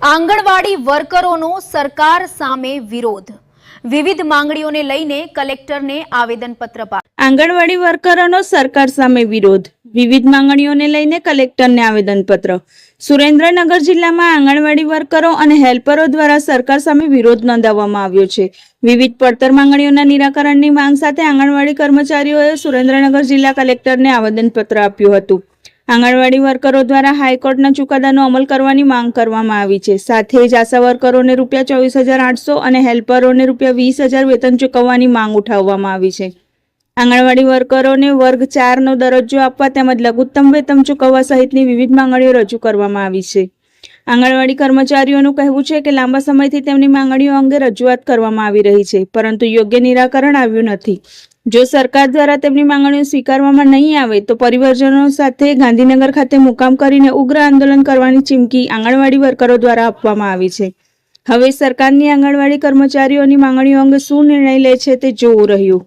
આંગણવાડી વર્કરોનો સરકાર સામે વિરોધ. વિવિધ માંગણીઓને લઈને કલેક્ટરને આવેદનપત્ર પાઠવ્યું. આંગણવાડી વર્કરોનો સરકાર સામે વિરોધ. વિવિધ માંગણીઓને લઈને કલેક્ટરને આવેદનપત્ર. સુરેન્દ્રનગર જિલ્લામાં આંગણવાડી વર્કરો અને હેલ્પરો દ્વારા સરકાર સામે વિરોધ નોંધાવવામાં આવ્યો છે. વિવિધ પડતર માંગણીઓના નિરાકરણની માંગ સાથે આંગણવાડી કર્મચારીઓએ સુરેન્દ્રનગર જિલ્લા કલેક્ટરને આવેદનપત્ર આપ્યું હતું. આંગણવાડી વર્કરો દ્વારા હાઈકોર્ટના ચુકાદાનો અમલ કરવાની માંગ કરવામાં આવી છે. સાથે જ આશા વર્કરોને ₹24,800 અને હેલ્પરોને ₹20,000 વેતન ચૂકવવાની માંગ ઉઠાવવામાં આવી છે. આંગણવાડી વર્કરોને વર્ગ 4નો દરજ્જો આપવા તેમજ લઘુત્તમ વેતન ચૂકવવા સહિતની વિવિધ માંગણીઓ રજૂ કરવામાં આવી છે. આંગણવાડી કર્મચારીઓનું કહેવું છે કે લાંબા સમયથી તેમની માંગણીઓ અંગે રજૂઆત કરવામાં આવી રહી છે, પરંતુ યોગ્ય નિરાકરણ આવ્યું નથી. જો સરકાર દ્વારા તેમની માંગણીઓ સ્વીકારવામાં નહીં આવે તો પરિવારજનો સાથે ગાંધીનગર ખાતે મુકામ કરીને ઉગ્ર આંદોલન કરવાની ચીમકી આંગણવાડી વર્કરો દ્વારા આપવામાં આવી છે. હવે સરકારની આંગણવાડી કર્મચારીઓની માંગણીઓ અંગે શું નિર્ણય લે છે તે જોવું રહ્યું.